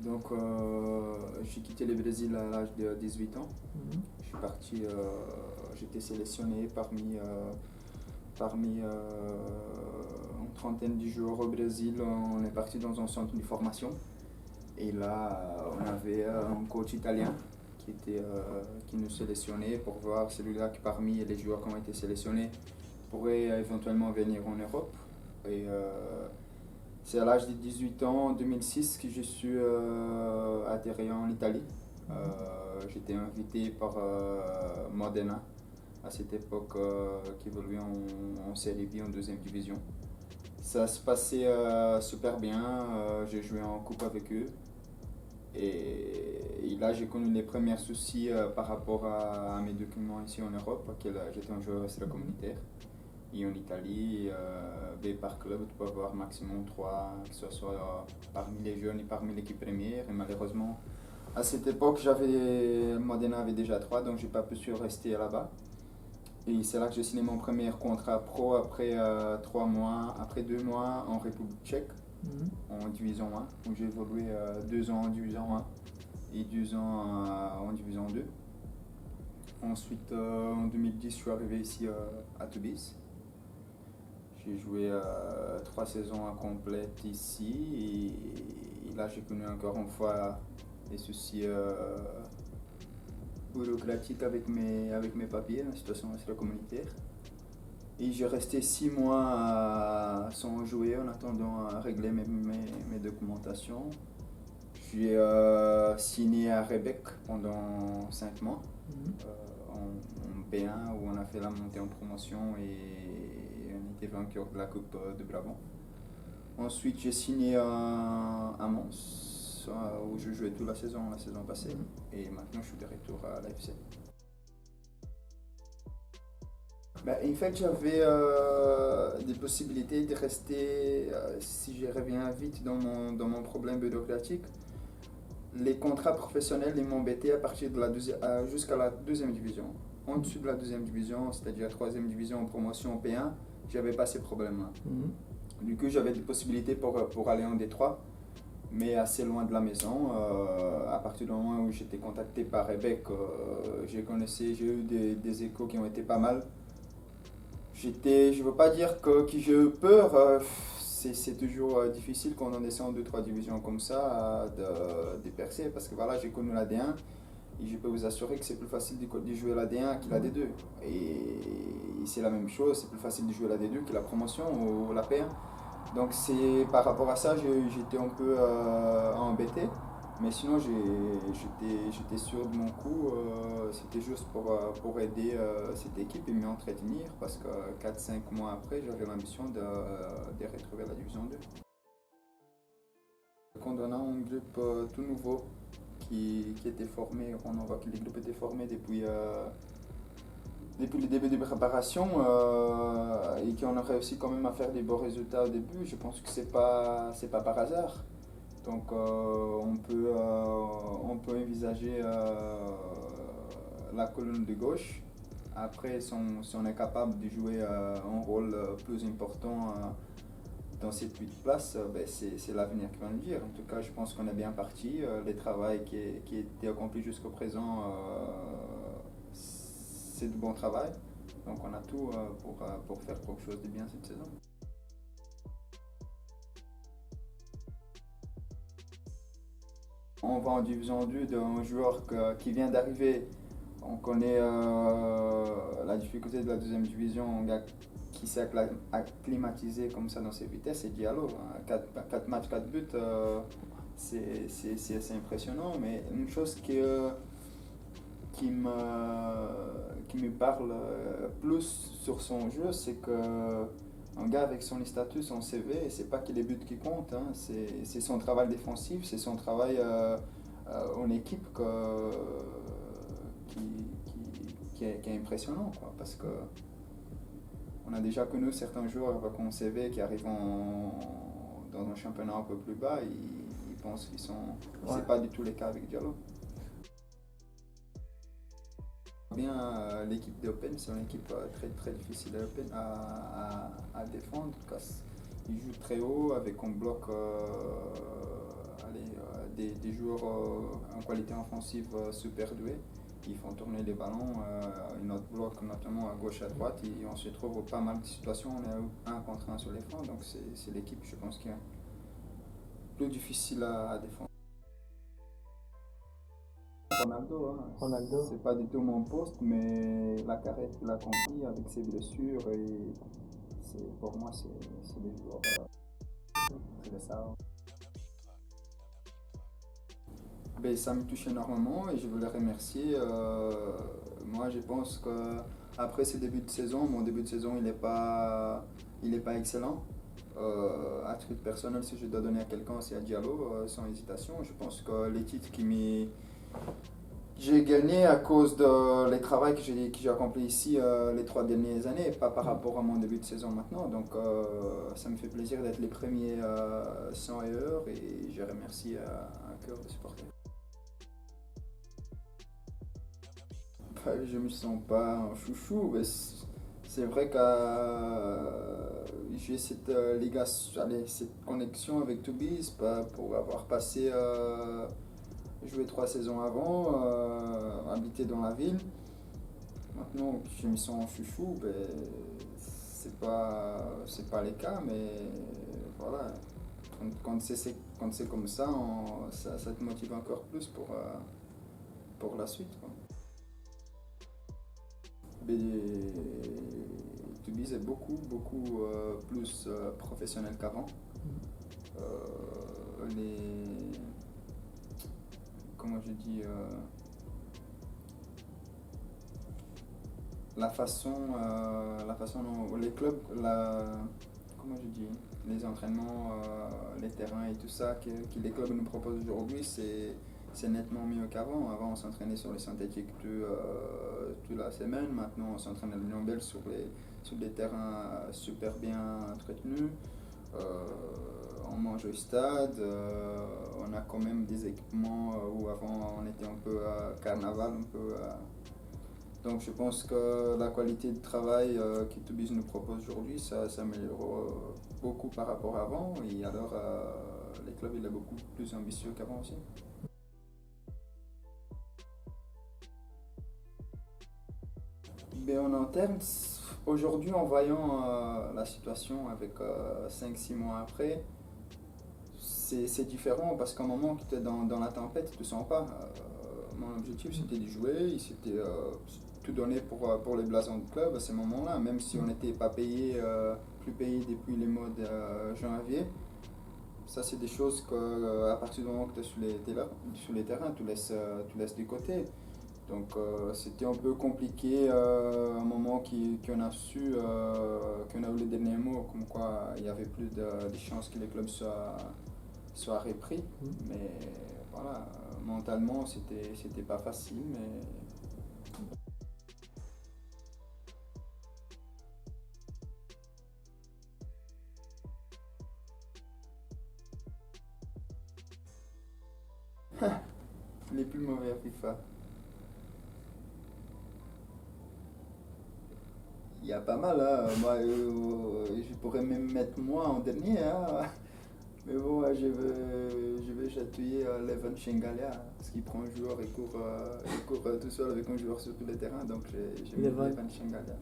Donc, j'ai quitté le Brésil à l'âge de 18 ans. Je suis parti, j'étais sélectionné parmi une trentaine de joueurs au Brésil. On est parti dans un centre de formation. Et là, on avait un coach italien qui nous sélectionnait pour voir celui-là qui parmi les joueurs qui ont été sélectionnés pourrait éventuellement venir en Europe. Et c'est à l'âge de 18 ans, en 2006, que je suis atterri en Italie. J'étais invité par Modena, à cette époque qui évoluait en Série B, en deuxième division. Ça se passait super bien, j'ai joué en coupe avec eux. Et là, j'ai connu les premiers soucis par rapport à mes documents ici en Europe, parce que j'étais un joueur extra-communautaire. Et en Italie, par club, tu peux avoir maximum 3, que ce soit parmi les jeunes et parmi l'équipe première. Et malheureusement, à cette époque, Modena avait déjà 3, donc j'ai pas pu rester là-bas. Et c'est là que j'ai signé mon premier contrat pro après 3 mois, après 2 mois en République tchèque, en division 1, où j'ai évolué 2 ans en division 1 et 2 ans en division 2. Ensuite, en 2010, je suis arrivé ici à Tubize. J'ai joué 3 saisons complètes ici et là j'ai connu encore une fois des soucis bureaucratiques avec mes papiers, la situation extra-communautaire. Et j'ai resté 6 mois sans jouer en attendant à régler mes documentations. J'ai signé à Rebec pendant 5 mois en B1 où on a fait la montée en promotion et on était vainqueur de la Coupe de Brabant. Ensuite, j'ai signé à Mons où je jouais toute la saison passée et maintenant je suis de retour à l'AFC. En fait, j'avais des possibilités de rester, si je reviens vite dans mon problème bureaucratique. Les contrats professionnels, ils m'embêtaient à partir de jusqu'à la deuxième division. En dessous de la deuxième division, c'est-à-dire la troisième division en promotion en P1, j'avais pas ces problèmes-là. Du coup, j'avais des possibilités pour aller en D3, mais assez loin de la maison. À partir du moment où j'étais contacté par Rebec, j'ai eu des échos qui ont été pas mal. Je ne veux pas dire que j'ai eu peur, c'est toujours difficile quand on descend en 2-3 divisions comme ça de percer parce que voilà, j'ai connu la D1 et je peux vous assurer que c'est plus facile de jouer la D1 que la D2. Et c'est la même chose, c'est plus facile de jouer la D2 que la promotion ou la P1. Donc par rapport à ça, j'étais un peu embêté. Mais sinon, j'étais sûr de mon coup. C'était juste pour aider cette équipe et m'y entretenir parce que 4-5 mois après, j'avais l'ambition de retrouver la division 2. Quand on a un groupe tout nouveau qui était formé, on voit que les groupes étaient formés depuis le début de préparation et qu'on a réussi quand même à faire des bons résultats au début, je pense que c'est pas par hasard. Donc on peut envisager la colonne de gauche. Après, si on est capable de jouer un rôle plus important dans cette 8 places, c'est l'avenir qui va nous dire. En tout cas, je pense qu'on est bien parti. Le travail qui a été accompli jusqu'au présent, c'est du bon travail. Donc on a tout pour faire quelque chose de bien cette saison. On va en division 2 d'un joueur qui vient d'arriver. On connaît la difficulté de la deuxième division. Un gars qui s'est acclimatisé comme ça dans ses vitesses, c'est Diallo. 4 matchs, 4 buts, c'est assez impressionnant. Mais une chose qui me parle plus sur son jeu, c'est que un gars avec son statut, son CV, c'est pas que les buts qui comptent, hein, c'est son travail défensif, c'est son travail en équipe qui est impressionnant, quoi, parce que on a déjà connu certains joueurs avec un CV qui arrivent dans un championnat un peu plus bas, ils pensent qu'ils sont... Ouais. C'est pas du tout le cas avec Diallo. Bien, l'équipe d'Open, c'est une équipe très, très difficile à défendre. Ils jouent très haut avec un bloc des joueurs en qualité offensive super doués. Ils font tourner les ballons, ils notre bloc notamment à gauche à droite et on se trouve pas mal de situations, on est un contre un sur les flancs, donc c'est l'équipe je pense qui est plus difficile à défendre. Ronaldo, hein. Ronaldo. C'est pas du tout mon poste, mais la carrière qu'il a accomplie avec ses blessures, et pour moi c'est des joueurs. C'est ça. Ben, ça me touche énormément et je veux les remercier. Moi, je pense que après ce début de saison, mon début de saison, il est pas excellent. À titre personnel, si je dois donner à quelqu'un, c'est à Diallo, sans hésitation. Je pense que les titres j'ai gagné à cause de les travaux que j'ai accompli ici les 3 dernières années, pas par rapport à mon début de saison maintenant. Donc ça me fait plaisir d'être les premiers 100 heures et je remercie un cœur de supporter. Je me sens pas un chouchou, mais c'est vrai que j'ai cette, cette connexion avec Toubis pour avoir passé, joué 3 saisons avant, habité dans la ville. Maintenant, je me sens chouchou, ben, c'est pas le cas, mais voilà. Quand c'est comme ça, ça te motive encore plus pour la suite, quoi. Toubis est beaucoup plus professionnel qu'avant. Comment je dis, la façon dont les clubs, comment je dis, les entraînements, les terrains et tout ça que les clubs nous proposent aujourd'hui, c'est nettement mieux qu'avant. Avant, on s'entraînait sur les synthétiques toute la semaine. Maintenant, on s'entraîne à l'Union Belle sur des terrains super bien entretenus. On mange au stade. On a quand même des équipements où avant, on était un peu carnaval, un peu. Donc, je pense que la qualité de travail que Toubis nous propose aujourd'hui, ça s'améliore beaucoup par rapport à avant. Et alors, les clubs, il est beaucoup plus ambitieux qu'avant aussi. Ben, en interne, aujourd'hui, en voyant la situation avec 5-6 mois après, c'est différent parce qu'à un moment que tu es dans la tempête, tu ne te sens pas. Mon objectif c'était de jouer, c'était tout donner pour les blasons du club à ce moment-là, même si on n'était pas payé, plus payé depuis les mois de janvier. Ça, c'est des choses que, à partir du moment que tu es sur les terrains, tu laisses de côté. Donc c'était un peu compliqué à un moment qu'on a su, qu'on a eu les derniers mots, comme quoi il y avait plus de chances que les clubs soient repris. Mais voilà, mentalement c'était pas facile, mais. Les plus mauvais à FIFA. Il y a pas mal, hein. Moi, je pourrais même mettre moi en dernier, hein. Mais bon, je vais chatouiller Leven Shengalia, parce qu'il prend un joueur et court tout seul avec un joueur sur tous les terrains, donc j'ai mis Leven Shengalia.